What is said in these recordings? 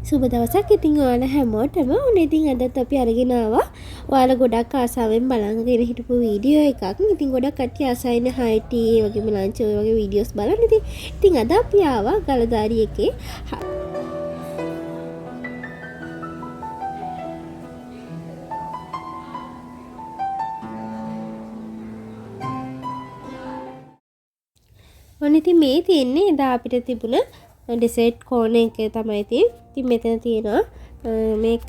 සුබ දවසක් ඉතින් ඔයාලා හැමෝටම උනේ ඉතින් අදත් අපි අරගෙන ආවා ඔයාලා ගොඩක් ආසාවෙන් බලන් ඉඳගෙන හිටපු වීඩියෝ එකක්. ඉතින් ගොඩක් කට්ටිය ආසයින හයි ටී ඒ වගේම ලන්ච් ඔය වගේ වීඩියෝස් බලන්න. ඉතින් අද අපි ආවා ගලදාරි එකේ ඔන්න ඉතින් මේ තියෙන්නේ එදා අපිට තිබුණ ඩෙසර්ට් කෝන් එක තමයි තියෙන්නේ. ඉතින් මෙතන තියෙනවා මේක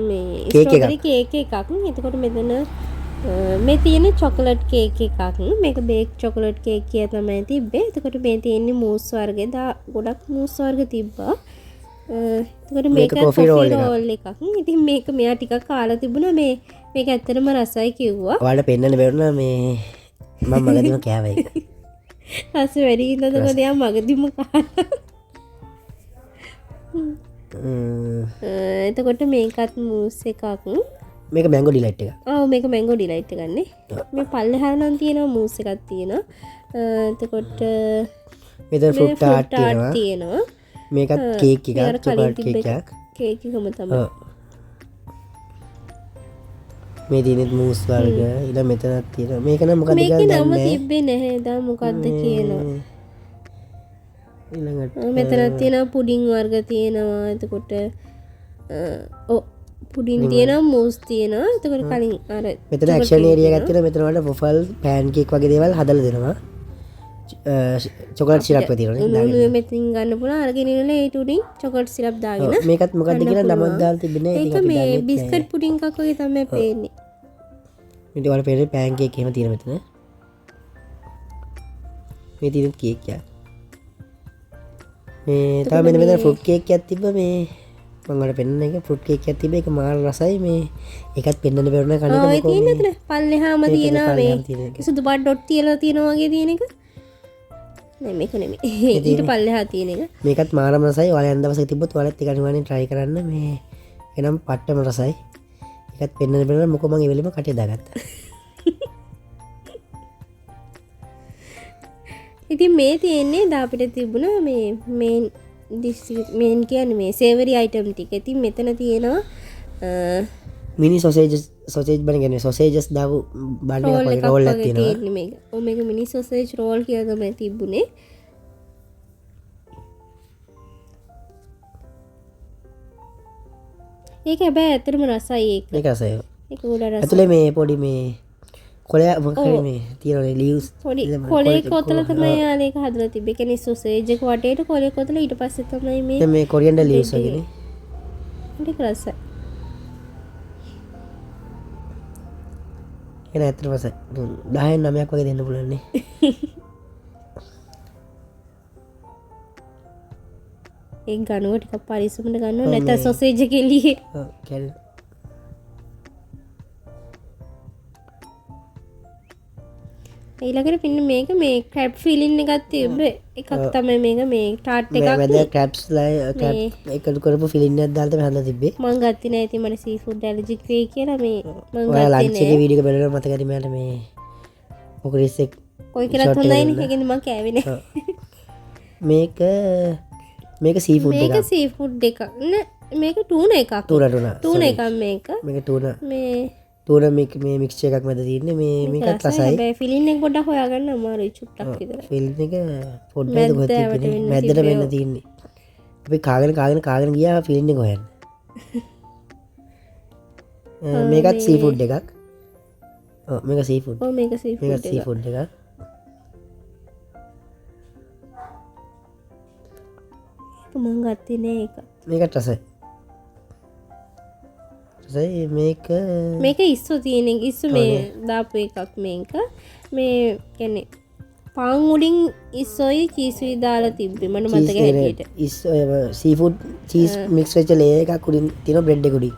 මේ ස්ට්‍රොබෙරි කේක් එකක්. එතකොට මෙතන මේ තියෙන චොකලට් කේක් එකක්. මේක බේක් චොකලට් කේක් කිය තමයි තිබ්බේ. එතකොට මේ තියෙන්නේ මූස් වර්ග. ගොඩක් මූස් වර්ග තිබ්බා. එතකොට මේක කොෆි රෝල් එකක්. ඉතින් මේක මෙයා ටිකක් කාලා තිබුණා. මේක ඇත්තටම රසයි කිව්වා. ඔයාලට පෙන්නන්න බැරුණා මේ මම මගදීම කෑවා ඒක. රස වැඩි ඉඳලා මොකද යා මගදීම කාලා. එතකොට මේකත් මූස් එකක්. මේක මැංගෝ ඩිලයිට් එකක්. ඔව් මේක මැංගෝ ඩිලයිට් එකක් නේ. මේ පල්ලෙහා නම් තියෙනවා මූස් එකක් තියෙනවා. එතකොට මෙතන ෆෘට් ටාට් තියෙනවා. මේකත් කේක් එකක්, චොකලට් කේක් එකක්. කේක් එකම තමයි. මේ තියෙනෙත් මූස් වර්ග. ඊළඟ මෙතනක් තියෙනවා. මේක නම් මොකක්ද කියලා දන්නේ නැහැ. මේක නම තිබ්බේ නැහැ. දා මොකක්ද කියලා. ඊළඟට මෙතනක් තියෙනවා පුඩින් වර්ග තියෙනවා. එතකොට පුඩින් තියෙනවා මූස් තියෙනවා. එතකොට කලින් අර මෙතන ඇක්ෂන් ඒරියා එකක් තියෙනවා. මෙතන වල වොෆල් පෑන් කේක් වගේ දේවල් හදලා දෙනවා. චොකලට් සිරප් තියෙනවා නේ. උණු මෙතනින් ගන්න පුළුවන්. අරගෙන ඉන්නේ ඒ උඩින් චොකලට් සිරප් දාගෙන. මේකත් මොකක්ද කියලා නමක් දාලා තිබෙන්නේ. ඒක මේ බිස්කට් පුඩින් එකක් වගේ තමයි පේන්නේ. මේක වල පේන්නේ පෑන් කේක් එහෙම තියෙන මෙතන. මේ තියෙන කේක් එකක්. මේ තමයි මෙතන ෆෘට් කේක් එකක් තිබ්බා. මේ මම වල පෙන්නන එක ෆෘට් කේක් එකක් තිබ්බා. ඒක මාර රසයි. මේ ඒකත් පෙන්නන්න බැරුණා කන්න එක. ඔය තියෙන නේද? පල්ලෙහාම තියෙනවා මේ සුදු පාට ඩොට් තියලා තියෙනවා වගේ තියෙන එක. නෑ මේක නෙමෙයි. ඊට පල්ලෙහා තියෙන එක. මේකත් මාරම රසයි. ඔයාලා යන දවසක තිබ්බොත් ඔයාලත් ඒක අනිවාර්යෙන් try කරන්න. මේ එනම් පට්ටම රසයි. ඒකත් පෙන්නන්න බැරුණා. මොකෝ මම ඒ වෙලෙම කටේ දාගත්තා. ඉතින් මේ තියෙන්නේ දා අපිට තිබුණා මේ මේන් කියන්නේ මේ සේවරි අයිටම් ටික. ඉතින් මෙතන තියෙනවා මිනි සොසේජ් බන කියන්නේ සොසේජස් දාපු බන් එකක් වගේ රෝල් එකක් තියෙනවා. මේක. ඔව් මේක මිනි සොසේජ් රෝල් කියලා තමයි තිබුණේ. ඒක හැබැයි ඇත්තටම රසයි ඒක. ඒක රසයි. ඒක උඩ රසයි. ඇතුලේ මේ පොඩි මේ කොලයක් මොකක්ද මේ තියෙනවා ලීව්ස් පොඩි කොලේ කොතල තමයි යාල ඒක හදලා තිබ්බේ. ඒ කියන්නේ සොසේජ් එක වටේට කොලේ කොතල ඊට පස්සේ තමයි මේ කොරියන්ඩර් ලීව්ස් වගේ නේ. ඒක රසයි. ඒක ඇත්තටම රසයි. 10න් 9ක් වගේ දෙන්න පුළුවන් නේ. ඒ ගනුව ටිකක් පරිස්සමට ගන්නවා නැත්නම් සොසේජ් එක එළියේ. ඔව් කැඩෙනවා. ඊළඟට පින්න මේක මේ ක්‍රැබ් ෆිලින් එකක් තිබ්බ එකක් තමයි මේක මේ ටාට් එකක්. මම දැන් ක්‍රැබ්ස් ක්‍රැබ් එකතු කරපු ෆිලින් එකක් දාලා තමයි හදලා තිබ්බේ. මම ගත්තේ නැහැ. ඉතින් මට සී ෆුඩ් ඇලර්ජික් වෙයි කියලා මේ මම ගත්තේ නැහැ. ඔයාලා ලන්ච් එකේ වීඩියෝ එක බලලා මතකද මට මේ මොකරිස් එක කොයි කරත් හොඳයිනේ. ඒකෙන් මම කෑවේ නැහැ. මේක සී ෆුඩ් එකක්. මේක සී ෆුඩ් එකක්. මේක ටූනා එකක්. ටූනා එකක් මේක. මේක ටූනා. මේ ටූනා මේ මික්ස්චර් එකක් මැද තියෙන්නේ. මේකත් රසයි. හැබැයි ෆිලින් එක පොඩ්ඩක් හොයාගන්න අමාරුයි චුට්ටක් විතර. ෆිලින් එක පොඩ්ඩක් කොහෙද තිබෙන්නේ? මැදට වෙන්න තියෙන්නේ. අපි කාගෙන ගියා ෆිලින් එක හොයන්න. මේකත් සී ෆුඩ් එකක්. ඔව් මේක සී ෆුඩ්. ඔව් මේක සී ෆුඩ් එකක්. සී ෆුඩ් එකක්. මම ගත්තේ නෑ ඒක. මේකත් රසයි. රසයි මේක ඉස්සෝ තියෙන එක. ඉස්සෝ මේ දාපු එකක් මේක. මේ කියන්නේ පාන් උඩින් ඉස්සෝයි චීස්ුයි දාලා තිබ්බේ මට මතක හැටියට. ඉස්සෝ සී ෆුඩ් චීස් මික්ස් වෙච්ච ලේයර් එකක් උඩින් තියෙන බ්‍රෙඩ් එක උඩින්.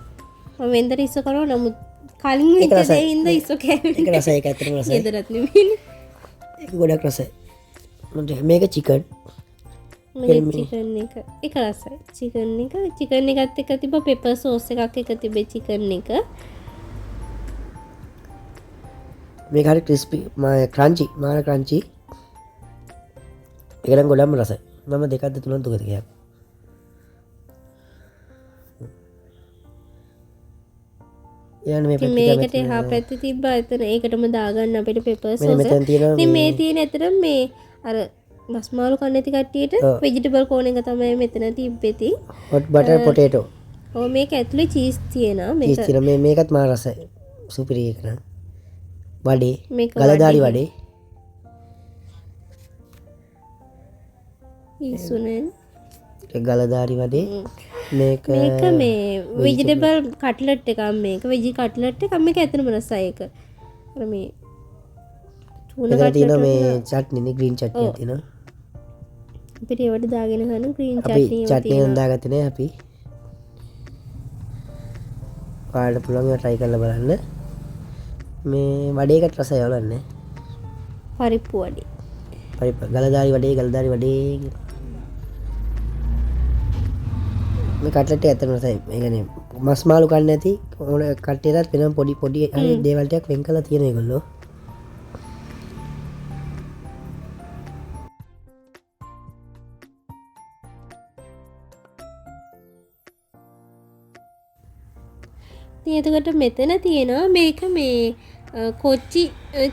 මම වෙන්දට ඉස්සෝ කරා නමුත් කලින් වෙච්ච දේ හින්දා ඉස්සෝ කෑවේ. ඒක රසයි. ඒක ඇත්තටම රසයි. ඒතරත් නෙමෙයිනේ. ඒක ගොඩක් රසයි. මේක චිකන් චිකන් එක එක රසයි චිකන් එකත් එක තිබ පෙපර් සෝස් එකක් එක තිබේ චිකන් එක මේ හරි ක්‍රිස්පි ක්‍රංචි මාර ක්‍රංචි එකනම් ගොඩක්ම රසයි මම දෙකක්ද තුනක් දුකද කියන්න මේකට හා පැත්ති තිබ්බ එතන ඒකටම දාගන්න අපිට පෙපර් සෝස් මේ තියෙන ඇතරම් මේ අර බස්මාලු කන්නඇති කට්ටියට වෙජිටබල් කෝන එක තමයි මෙතන තිබ්බෙති හොට් බටර් පොටේටෝ ඕ මේක ඇතුලේ චීස් තියෙන මේකත් මා රසයි සුපිරියකන වඩේ ගලදාරි වඩේ ඉසුනෙන් ගලදාරි වඩේ මේක මේ විජිටබල් කටලට් එකක් මේක වෙජි කටලට් එකක් මේක ඇත්තටම රසයි ඒක අර මේ තුන කටලට් මේ චට්නි ග්‍රීන් චට්නි තියෙනවා අපිට ඒවට දාගෙන ගන්න ග්‍රීන් අපි චට්නි හදාගත්තේ නෑ අපි ඔයාලට පුළුවන් ඒවා try කරලා බලන්න මේ වඩේකට රසය යවලන්නේ පරිප්පු වඩේ ගලදාරි වඩේ මේ කටලට් එක ඇත්තටම රසයි. ඒ කියන්නේ මස් මාළු කන්නේ නැති ඕන කට්ටියටත් වෙනම පොඩි දේවල් ටිකක් වෙන් කරලා තියෙන ඒගොල්ලෝ. ඉතින් එතකොට මෙතන තියෙනවා මේක මේ කොච්චි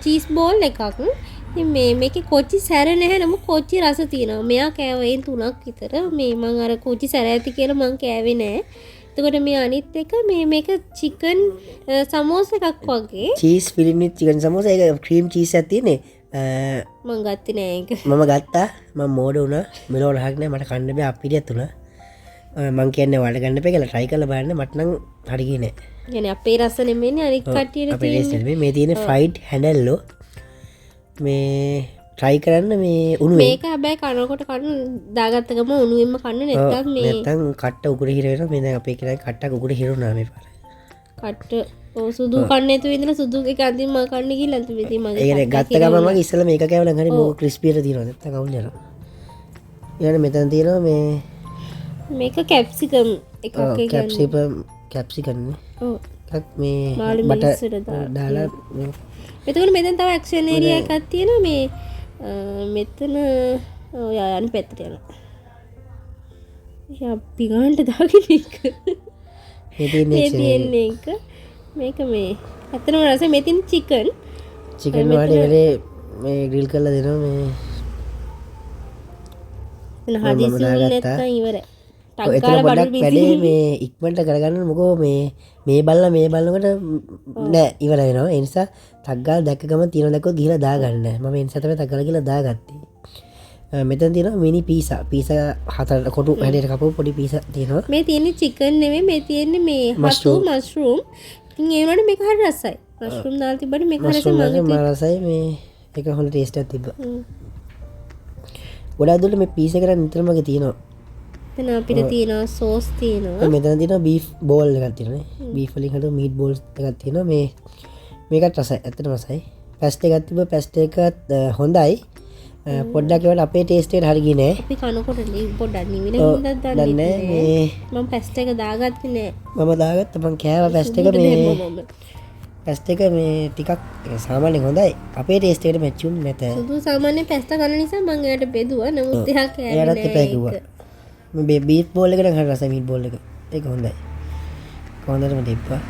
චීස් බෝල් එකක්. ඉතින් මේකේ කොච්චි සැර නැහැ නමුත් කොච්චි රස තියෙනවා. මෙයා කෑවේ 3ක් විතර. මේ මම අර කොච්චි සැර ඇති කියලා මං කෑවේ නෑ. එතකොට මේ අනිත් එක මේක චිකන් සමෝස එකක් වගේ. චීස් ෆිලින් විත් චිකන් සමෝස ඒක ක්‍රීම් චීස් එකක් තියෙන්නේ. මං ගත්තේ නෑ ඒක. මම ගත්තා. මම මෝඩ වුණා. මෙලෝ රහක් නෑ මට කන්න බෑ අපිරියත් උනා. මං කියන්නේ ඔයාලට ගන්න එපා කියලා try කරලා බලන්න මට නම් හරි ගියේ නෑ. කියන්නේ අපේ රස නෙමෙයිනේ අනිත් කට්ටියට තියෙන්නේ. මේ තියෙන්නේ fried හැඬල්ලෝ. මේ try කරන්න මේ උණුවේ. මේක හැබැයි කනකොට කන්න දාගත්ත ගම උණුවෙන්ම කන්න නැත්නම් මේ නැත්නම් කට්ට උගුර හිර වෙනවා. මේ දැන් අපේ කියලා කට්ටක් උගුර හිරුණා මේ පාර. කට්ට සුදු කන්නේ නැතුව ඉඳලා සුදු එක අදින් මම කන්න ගිහලා ඉතින් මගේ ඒ ගත්ත ගමන් මගේ ඉස්සෙල්ලා මේක කෑවනම් හරි මොක ක්‍රිස්පියට තියෙනවා නැත්නම් අවුල් යනවා. ඊළඟ මෙතන තියෙනවා මේක කැප්සිකම් එකක් කියන්නේ. කැප්සිකම් නේ. ඔව්. එකක් මේ බටර් දාලා එතකොට මෙතන තව ඇක්ෂන් ඒරියා එකක් තියෙනවා මේ මෙතන ඔය අනිත් පැත්තට යනවා. යා පිගාන්ට දාගෙන එක. මේ තියෙන්නේ එක. මේක මේ ඇත්තම රස මෙතින් චිකන් වලේ මේ ග්‍රිල් කරලා දෙනවා මේ. එතන හදිසි නැත්තම් ඉවරයි. එතන පොඩ්ඩක් වැඩේ මේ ඉක්මනට කරගන්න මොකෝ මේ බලනකොට නෑ ඉවර වෙනවා. ඒ නිසා ටක් ගාලා දැක්ක ගමන් තියෙන දැක්කොත් ගිහලා දාගන්න. මම ඒ නිසා තමයි ටක් ගාලා ගිහලා දාගත්තේ. මෙතන තියෙනවා මිනි පීසා 4 කොටු හැඩයට කපපු පොඩි පීසා තියෙනවා. මේ තියෙන්නේ චිකන් නෙමෙයි මේ තියෙන්නේ මේ හතු මෂ්රූම්. ඉතින් ඒ වුණාට මේක හරි රසයි. මෂ්රූම් දාලා තිබ්බට මේක හරි රසයි මේ එක හොඳ ටේස්ට් එකක් තිබ්බා. ගොඩාක් දුරට මේ පීස් එක නිතරම වගේ තියෙනවා. එතන අපිට තියෙනවා සෝස් තියෙනවා. මෙතන තියෙනවා බීෆ් බෝල් එකක් තියෙනවා නේ. බීෆ් වලින් හදපු මීට් බෝල්ස් එකක් තියෙනවා. මේකත් රසයි. ඇත්තටම රසයි. පැස්ට් එකක් තිබ්බ පැස්ට් එකත් හොඳයි. පොඩ්ඩක් ඒවට අපේ ටේස්ට් එකට හරි ගියේ නෑ. අපි කනකොට පොඩ්ඩක් නිවිල හින්දා දන්නේ නෑ. මම පැස්ට් එක දාගත්තේ නෑ. මම දාගත්තා මං කෑවා පැස්ට් එක මේ පැස්ට් එක මේ ටිකක් සාමාන්‍යයෙන් හොඳයි. අපේ ටේස්ට් එකට මැච් වුනේ නැත. සුදු සාමාන්‍ය පැස්ට් ගන්න නිසා මං එයාට බෙදුවා. නමුත් එයා කෑවේ නෑ. මේ බීෆ් බෝල් එකට හරි රසයි මීට් බෝල් එක. ඒක හොඳයි. කොහොඳටම තිබ්බා.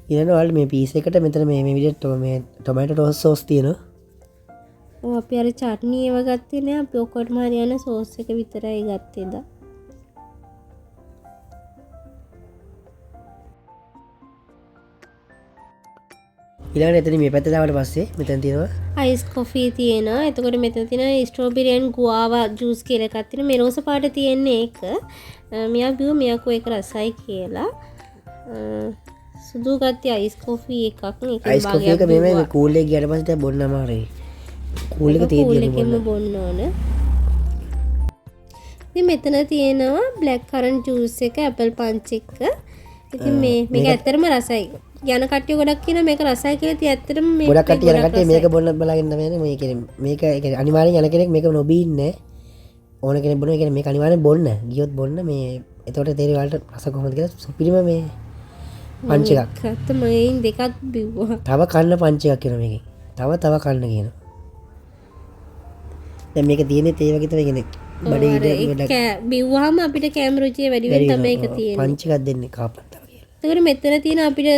ඊළඟ ඔයාලට මේ පීස් එකට මෙතන මේ විදිහට මේ ටොමැටෝ ටෝස් සෝස් තියෙනවා. ඔව් අපි අර චට්නි ඒව ගත්තේ නෑ. අපි ඔක්කොටම හරියන සෝස් එක විතරයි ගත්තේ දා. ඊළඟට එතන මේ පැත්තට ආවට පස්සේ මෙතන තියෙනවා අයිස් කොෆි තියෙනවා. එතකොට මෙතන තියෙනවා ස්ට්‍රෝබෙරි ඇන් ගුආවා ජූස් කියලා එකක් තියෙනවා. මේ රෝස පාට තියෙන්නේ ඒක. මෙයා කිව්වා මෙයාකෝ ඒක රසයි කියලා. සුදු ගත්තේ අයිස් කොෆි එකක්. අයිස් කොෆි එක මේ කූල් එක ගියට පස්සේ දැන් බොන්න අමාරුයි. කූල් එක තියෙද්දි බොන්න ඕන. ඉතින් මෙතන තියෙනවා බ්ලැක් කරන්ට් ජූස් එක, ඇපල් පන්ච් එක. ඉතින් මේක ඇත්තටම රසයි. යන කට්ටිය ගොඩක් කියන මේක රසයි කියලා. ඉතින් ඇත්තටම මේක ගොඩක් කට්ටිය යන කට්ටිය මේක බොන්න බලාගෙන තමයි යන්නේ. මේ කියන්නේ මේක අනිවාර්යෙන් යන කෙනෙක් මේක නොබී ඉන්නේ. ඕන කෙනෙක් බොනවා කියන්නේ මේක අනිවාර්යෙන් බොන්න. ගියොත් බොන්න මේ එතකොට තේරෙයි වලට රස කොහොමද කියලා. සුපිරිම මේ පංච එකක්. ඇත්තම මේන් දෙකක් බිව්වා. තව කන්න පංච එකක් කියනවා මේකෙන්. තව කන්න කියනවා. දැන් මේක තියෙන්නේ ඒ වගේ තමයි කියන්නේ. බඩේ ඉඩ බිව්වහම අපිට කැම රුචිය වැඩි වෙන තමයි ඒක තියෙන්නේ. පංච එකක් දෙන්නේ කාපත්තා කියලා. ඒකට මෙතන තියෙන අපිට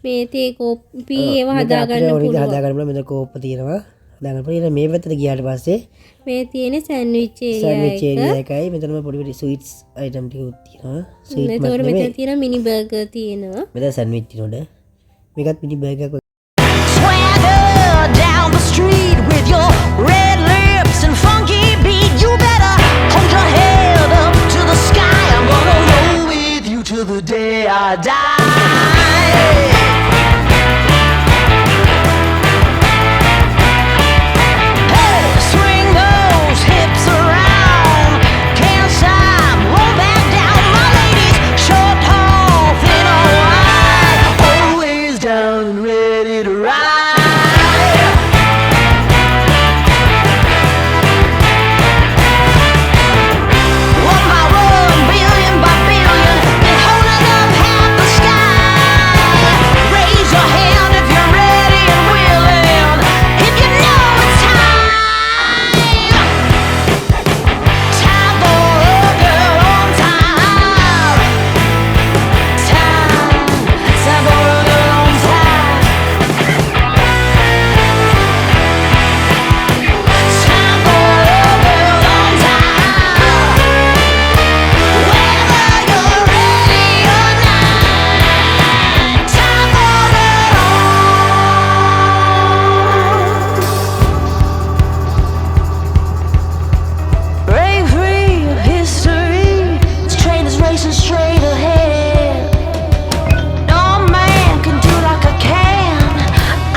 මේ තේ කෝපි ඒවා හදා ගන්න පුළුවන්. හදා ගන්න පුළුවන්. මෙතන කෝප්ප තියෙනවා. හදා ගන්න පුළුවන්. මේ පැත්තට ගියාට පස්සේ මේ තියෙන සෑන්ඩ්විච් ඒරියා එකයි. මෙතනම පොඩි පොඩි ස්වීට්ස් අයිටම් ටිකක් තියෙනවා. ස්වීට් මත් නෙමෙයි. මෙතන තියෙන මිනි බර්ගර් තියෙනවා. මෙතන සෑන්ඩ්විච් තියෙනවා. මේකත් මිනි බර්ගර් එකක්. Swagger down the street with your red lips and funky beat. You better hold your head up to the sky. I'm gonna roll with you till the day I die. Hey, swing those hips around. Can't stop, roll back down. My ladies, short, tall, thin or wide, always down and ready to ride. One by one, billion by billion, they're holding up half the sky. Raise your hand if you're ready and willing, if you know it's time. Time for a girl on time. Time for a girl on time. Time for a girl on time. Whether you're ready or not. Time for a girl. Break free of history. This train is racing straight ahead. No man can do like I can.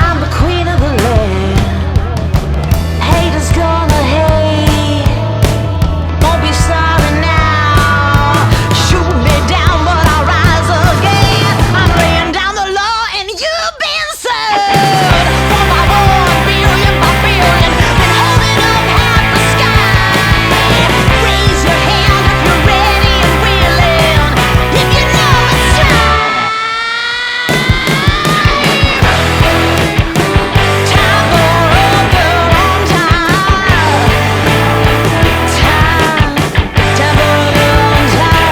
I'm the queen of the land. Haters gonna hate. Won't be sorry now. Shoot me down, but I'll rise again. I'm laying down the law and you've been served. One by one, billion by billion, been holding up half the sky. Raise your hand if you're ready and willing, if you know it's time. Time for a girl on time. Time for a girl on time.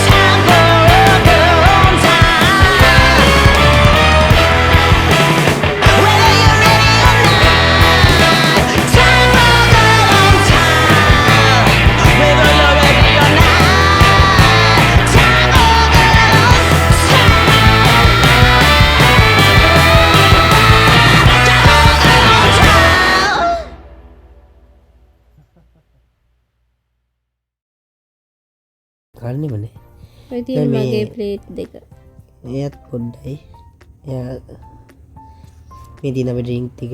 Time for a girl on time. Whether you're ready or not. Time for a girl on time. Whether you're ready or not. Time for a girl on time. කන්නේමනේ. ඔය තියෙන මේ- මගේ plate දෙක. එයත් පොඩ්ඩයි. එයා මේ තියෙන අපේ ඩ්‍රින්ක් ටික.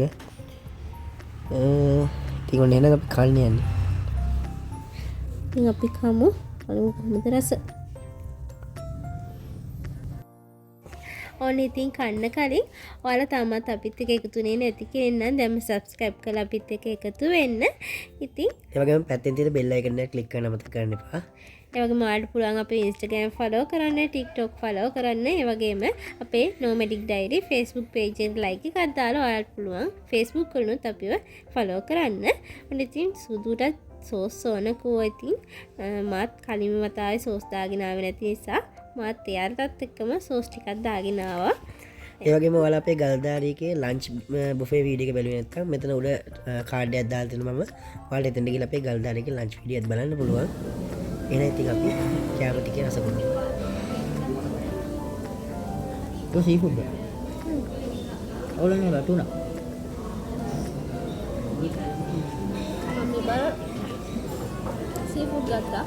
ඉතින් ඔන්න එහෙනම් අපි කන්න යන්නේ. ඉතින් අපි කමු. බලමු කොහොමද රස. ඕන ඉතින් කන්න කලින් ඔයාලා තාමත් අපිත් එක්ක එකතුනේ නැති කෙනෙක් නම් දැන්ම subscribe කරලා අපිත් එක්ක එකතු වෙන්න. ඉතින් ඒ වගේම පැත්තෙන් තියෙන bell icon එක click කරන්න අමතක කරන්න එපා. ඒ වගේම ඔයාලට පුළුවන් අපේ Instagram follow කරන්න, TikTok follow කරන්න. ඒ වගේම අපේ Nomadic Diary Facebook page එකට like එකක් දාලා ඔයාලට පුළුවන් Facebook වලුත් අපිව follow කරන්න. ඔන්න ඉතින් සුදුට සෝස් ඕනකෝ ඉතින් මාත් කලින්ම වතාවේ සෝස් දාගෙන ආවේ නැති නිසා මාත් එයාටත් එක්කම සෝස් ටිකක් දාගෙන ආවා. ඒ වගේම ඔයාලා අපේ ගල්දාරියකේ ලන්ච් බුෆේ වීඩියෝ එක බැලුවේ නැත්නම් මෙතන උඩ කාඩ් එකක් දාලා තියෙනවා මම. ඔයාලට එතනට ගිහලා අපේ ගල්දාරියකේ ලන්ච් වීඩියෝ එකක් බලන්න පුළුවන්. එහෙනම් ඉතින් අපි කෑම ටිකේ රස බලමු. तो सीफूड ඔලනේ වැටුණා මම බර සීෆුඩ් ගත්තා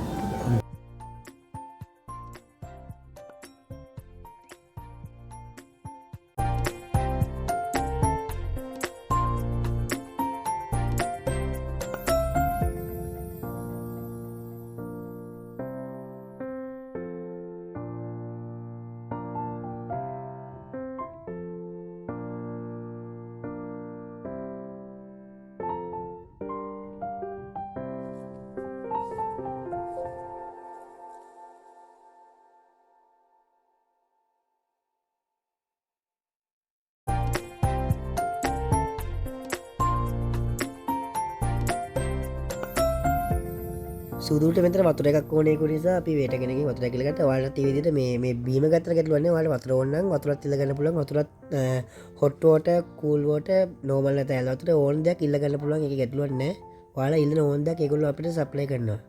සුදුට මෙතර වතුර එකක් ඕනෙකු නිසා අපි වේටගෙන වතුර කියලකට වාලට විදිට මේ බීම ගතර ගැටලුවන්න වාට වතුර ඔන්නන් වතුරත් තිල්ලගන්න පුළන් වතුරත් හොට්ටෝට කූල්ුවට නෝමල්ල ඇල්ලතුට ඕන් දෙයක් ඉල්ලගන්න පුළුවන් එක ගැටලුවන්න වාලා ඉල්ල ඕන්දක් එකුල්ල අපිට සප්ලය කරනවා